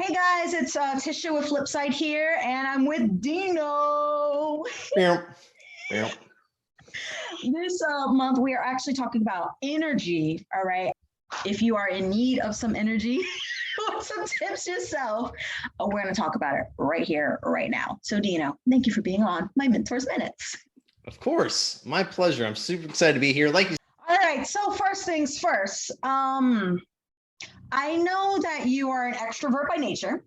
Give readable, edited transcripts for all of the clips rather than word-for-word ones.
Hey guys, it's Tisha with Flipside here, and I'm with Dino. Meow, meow. This month we are actually talking about energy. All right. If you are in need of some energy or some tips yourself, we're going to talk about it right here, right now. So, Dino, thank you for being on my Mentors Minutes. Of course, my pleasure. I'm super excited to be here. All right. So, first things first. I know that you are an extrovert by nature.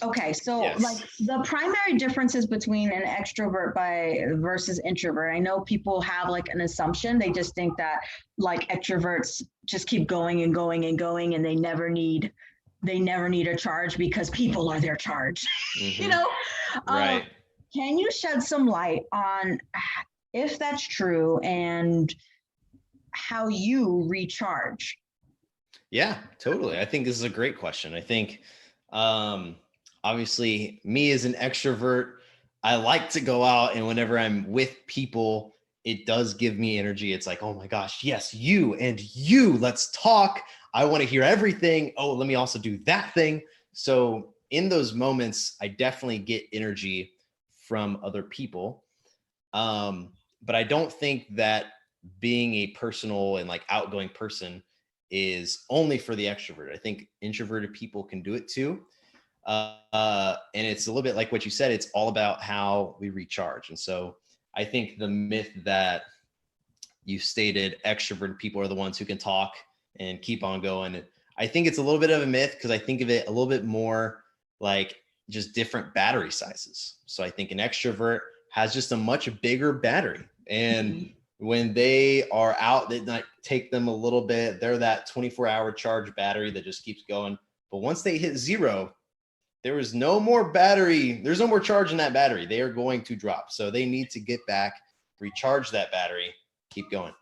Okay, so Yes. like the primary differences between an extrovert by versus introvert. I know people have like an assumption. They just think that like extroverts just keep going and going and going and they never need a charge because people are their charge. Mm-hmm. You know? Right. Can you shed some light on if that's true and how you recharge? Yeah, totally. I think this is a great question. I think obviously me as an extrovert, I like to go out, and whenever I'm with people, it does give me energy. It's like, oh my gosh, yes, you and you, let's talk. I want to hear everything. Oh, let me also do that thing. So in those moments, I definitely get energy from other people. But I don't think that being a personal and like outgoing person is only for the extrovert. I think introverted people can do it too. And it's a little bit like what you said, it's all about how we recharge. And so I think the myth that you stated, extroverted people are the ones who can talk and keep on going. I think it's a little bit of a myth because I think of it a little bit more like just different battery sizes. So I think an extrovert has just a much bigger battery. And when they are out, they might take them a little bit. They're that 24-hour charge battery that just keeps going. But once they hit zero, there is no more battery. There's no more charge in that battery. They are going to drop. So they need to get back, recharge that battery, keep going.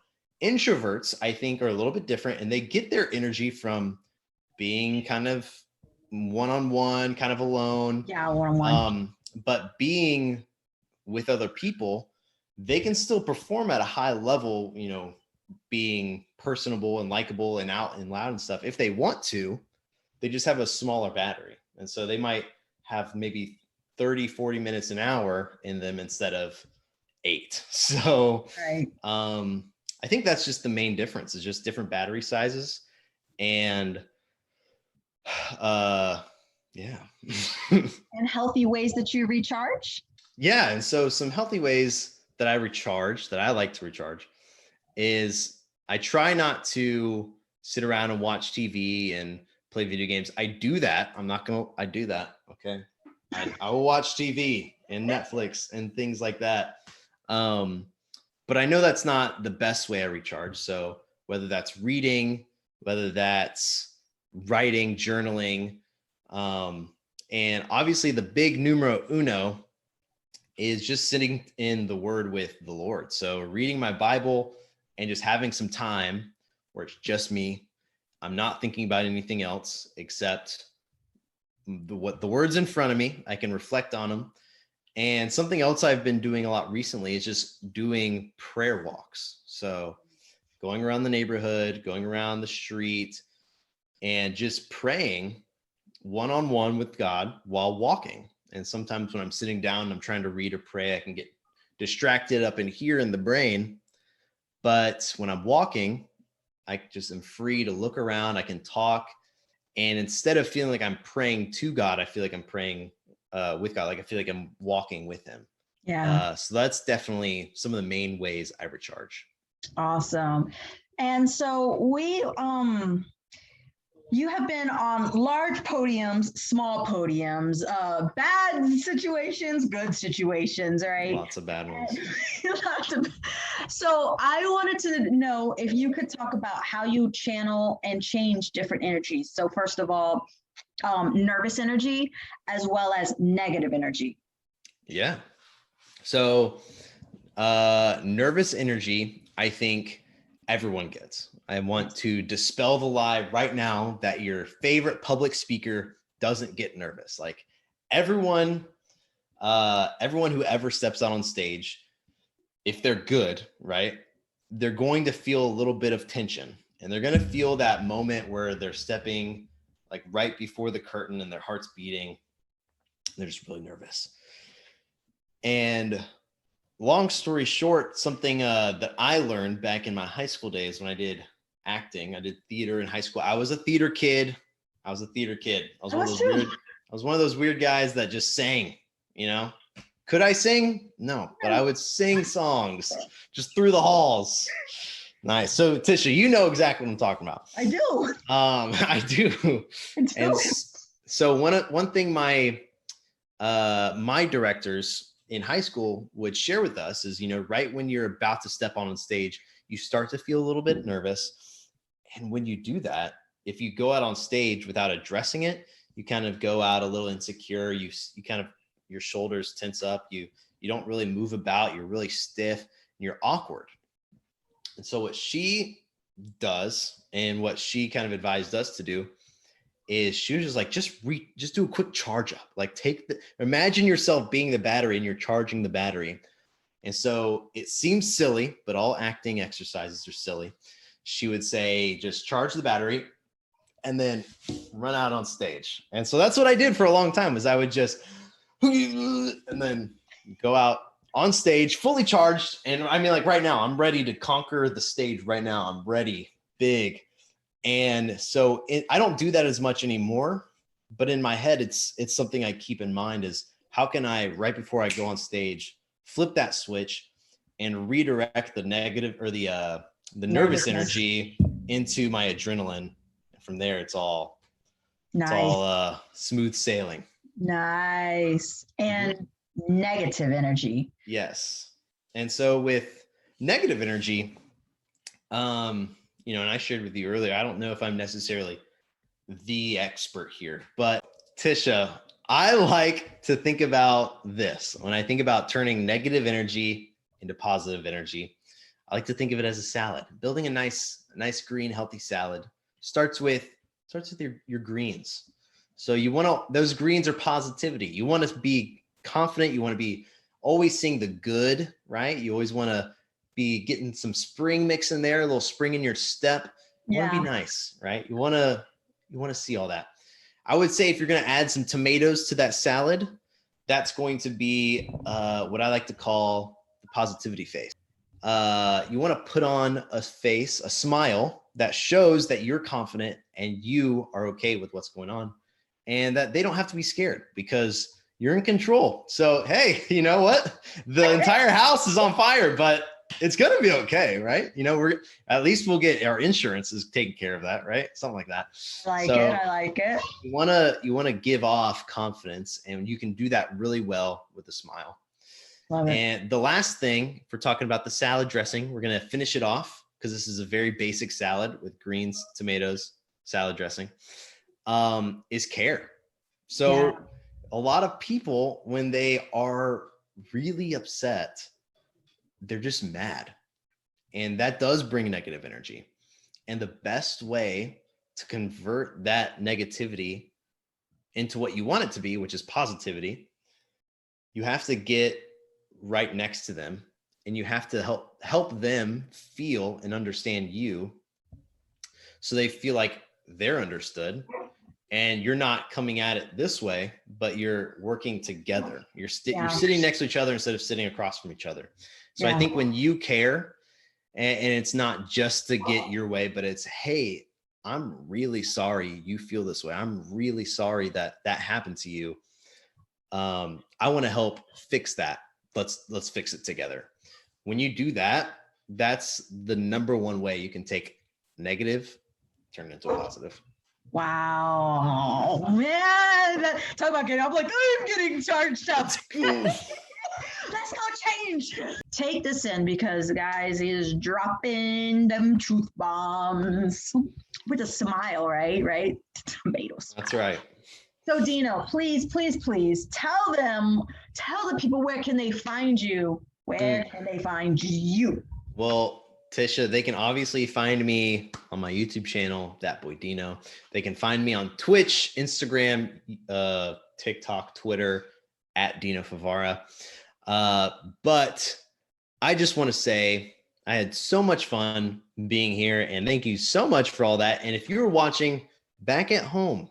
Introverts, I think, are a little bit different, and they get their energy from being kind of one-on-one, kind of alone. Yeah, one-on-one. But being with other people, they can still perform at a high level, being personable and likable and out and loud and stuff. If they want to, they just have a smaller battery. And so they might have maybe 30, 40 minutes an hour in them instead of 8. So right. I think that's just the main difference, is just different battery sizes. And yeah. And healthy ways that you recharge? Yeah. And so some healthy ways that I like to recharge, is I try not to sit around and watch TV and play video games. I do that. I do that. Okay. I will watch TV and Netflix and things like that. But I know that's not the best way I recharge. So whether that's reading, whether that's writing, journaling, and obviously the big numero uno is just sitting in the Word with the Lord. So reading my Bible and just having some time where it's just me. I'm not thinking about anything else except what the words in front of me. I can reflect on them. And something else I've been doing a lot recently is just doing prayer walks. So going around the neighborhood, going around the street, and just praying one-on-one with God while walking. And sometimes when I'm sitting down and I'm trying to read or pray, I can get distracted up in here in the brain. But when I'm walking, I just am free to look around. I can talk. And instead of feeling like I'm praying to God, I feel like I'm praying with God. Like I feel like I'm walking with him. Yeah. So that's definitely some of the main ways I recharge. Awesome. And so you have been on large podiums, small podiums, bad situations, good situations, right? Lots of bad ones. So I wanted to know if you could talk about how you channel and change different energies. So first of all, nervous energy as well as negative energy. Yeah. So nervous energy, I think everyone gets. I want to dispel the lie right now that your favorite public speaker doesn't get nervous. Like everyone who ever steps out on stage, if they're good, right, they're going to feel a little bit of tension, and they're going to feel that moment where they're stepping like right before the curtain and their heart's beating. They're just really nervous. And long story short, something that I learned back in my high school days when I did acting, I did theater in high school. I was a theater kid. I was one of those weird guys that just sang, you know. Could I sing? No, but I would sing songs just through the halls. Nice. So Tisha, you know exactly what I'm talking about. I do. I do. And so one thing my directors in high school would share with us is, you know, right when you're about to step on stage, you start to feel a little bit nervous. And when you do that, if you go out on stage without addressing it, you kind of go out a little insecure. You kind of, your shoulders tense up. You don't really move about. You're really stiff and you're awkward. And so what she does and what she kind of advised us to do is she was just like, just do a quick charge up. Like imagine yourself being the battery and you're charging the battery. And so it seems silly, but all acting exercises are silly. She would say, just charge the battery and then run out on stage. And so that's what I did for a long time, is I would just, and then go out on stage fully charged. And I mean, like right now, I'm ready to conquer the stage right now. I'm ready, big. And so I don't do that as much anymore, but in my head, it's something I keep in mind is how can I, right before I go on stage, flip that switch and redirect the negative or the nervous energy into my adrenaline. From there, it's all smooth sailing. Nice. And negative energy. Yes. And so with negative energy, you know, and I shared with you earlier, I don't know if I'm necessarily the expert here, but Tisha, I like to think about this. When I think about turning negative energy into positive energy, I like to think of it as a salad. Building a nice green, healthy salad starts with your greens. So those greens are positivity. You want to be confident. You want to be always seeing the good, right? You always want to be getting some spring mix in there, a little spring in your step. You want to be nice, right? You want to see all that. I would say if you're going to add some tomatoes to that salad, that's going to be what I like to call the positivity face. You want to put on a smile that shows that you're confident and you are okay with what's going on, and that they don't have to be scared because you're in control. So, hey, you know what? The entire house is on fire, but it's going to be okay, right? You know, at least we'll get our insurance is taking care of that, right? Something like that. I like it. You want to give off confidence, and you can do that really well with a smile. Love it. And the last thing, if we're talking about the salad dressing, we're going to finish it off because this is a very basic salad with greens, tomatoes, salad dressing, is care. So a lot of people, when they are really upset, they're just mad. And that does bring negative energy. And the best way to convert that negativity into what you want it to be, which is positivity, you have to get right next to them, and you have to help them feel and understand you, so they feel like they're understood, and you're not coming at it this way, but you're working together. You're sitting next to each other instead of sitting across from each other. So I think when you care, and it's not just to get your way, but it's, hey, I'm really sorry you feel this way. I'm really sorry that happened to you. I want to help fix that. Let's fix it together. When you do that, that's the number one way you can take negative, turn it into a positive. Wow, man! Talk about getting. I'm like, I'm getting charged up. Let's go change. Take this in, because guys, he is dropping them truth bombs with a smile, right? Tomatoes. That's right. So Dino, please tell the people, where can they find you? Where can they find you? Well, Tisha, they can obviously find me on my YouTube channel, thatboydino. They can find me on Twitch, Instagram, TikTok, Twitter, at Dino Favara. But I just want to say I had so much fun being here, and thank you so much for all that. And if you're watching back at home,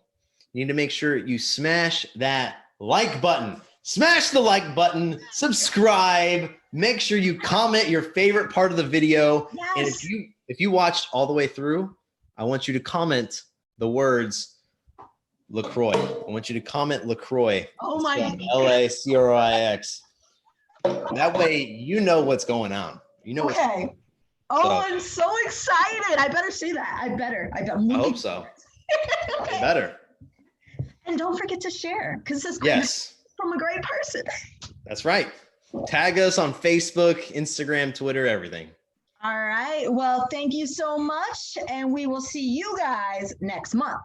you need to make sure you smash that like button. Smash the like button, subscribe, make sure you comment your favorite part of the video. Yes. And if you watched all the way through, I want you to comment the words LaCroix. I want you to comment LaCroix. Oh my God. LACROIX. That way you know what's going on. You know okay. Oh, I'm so excited. I better see that. I hope so. You better. And don't forget to share, because this yes. from a great person. That's right. Tag us on Facebook, Instagram, Twitter, everything. All right. Well, thank you so much. And we will see you guys next month.